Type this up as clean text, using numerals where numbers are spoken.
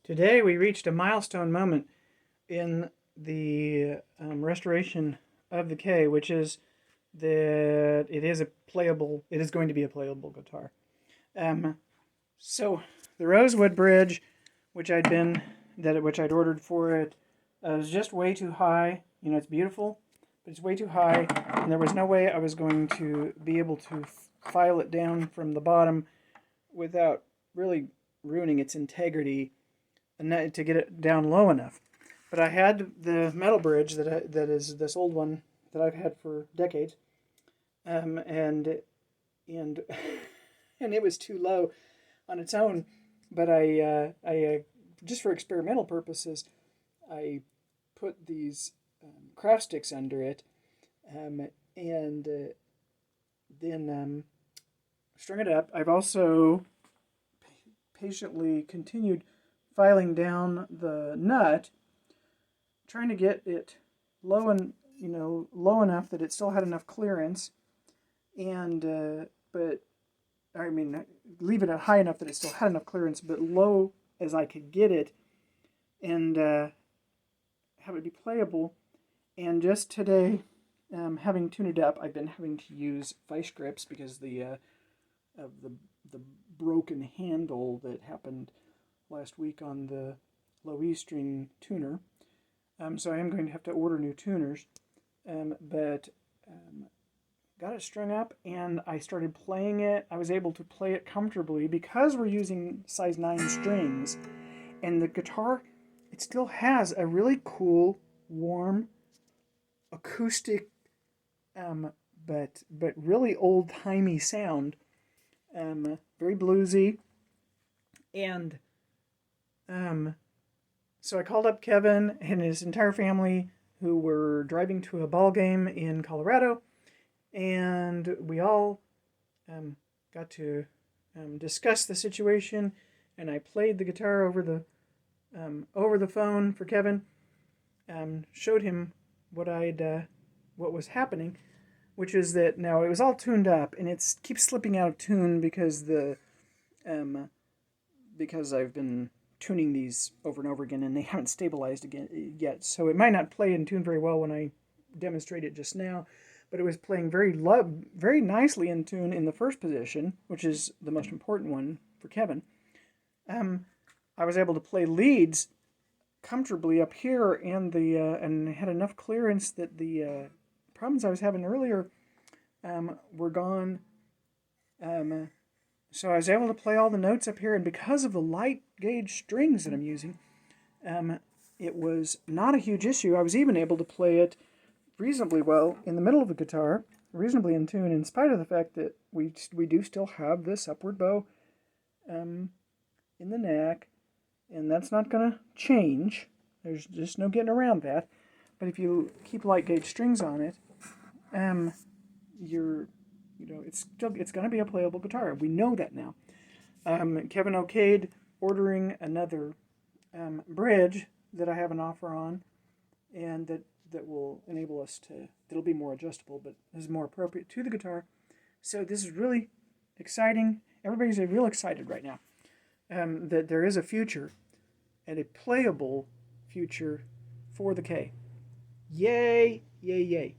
Today we reached a milestone moment in the restoration of the K, which is that it is going to be a playable guitar. Um, so the rosewood bridge, which I'd ordered for it, was just way too high. You know, it's beautiful, but it's way too high, and there was no way I was going to be able to file it down from the bottom without really ruining its integrity and to get it down low enough. But I had the metal bridge that is this old one that I've had for decades, and and and it was too low on its own. But I just for experimental purposes, I put these craft sticks under it, and then strung it up. I've also patiently continued filing down the nut, trying to get it low low enough that it still had enough clearance, and but I mean leave it high enough that it still had enough clearance, but low as I could get it, and have it be playable. And just today, having tuned it up, I've been having to use vice grips because of the broken handle that happened last week on the low E string tuner. So I am going to have to order new tuners, but got it strung up and I started playing it. I was able to play it comfortably because we're using size 9 strings, and the guitar, it still has a really cool, warm, acoustic, but really old-timey sound, very bluesy, and so I called up Kevin and his entire family, who were driving to a ball game in Colorado, and we all got to discuss the situation. And I played the guitar over the phone for Kevin, showed him what was happening, which is that now it was all tuned up, and it keeps slipping out of tune because because I've been tuning these over and over again, and they haven't stabilized again yet. So it might not play in tune very well when I demonstrate it just now, but it was playing very nicely in tune in the first position, which is the most important one for Kevin. I was able to play leads comfortably up here, and had enough clearance that the problems I was having earlier were gone. So I was able to play all the notes up here, and because of the light gauge strings that I'm using, it was not a huge issue. I was even able to play it reasonably well in the middle of the guitar, reasonably in tune, in spite of the fact that we do still have this upward bow in the neck, and that's not going to change. There's just no getting around that. But if you keep light gauge strings on it, it's going to be a playable guitar. We know that now. Kevin okayed ordering another bridge that I have an offer on, and that will enable us that'll be more adjustable, but is more appropriate to the guitar. So this is really exciting. Everybody's real excited right now that there is a future, and a playable future for the K. Yay, yay, yay.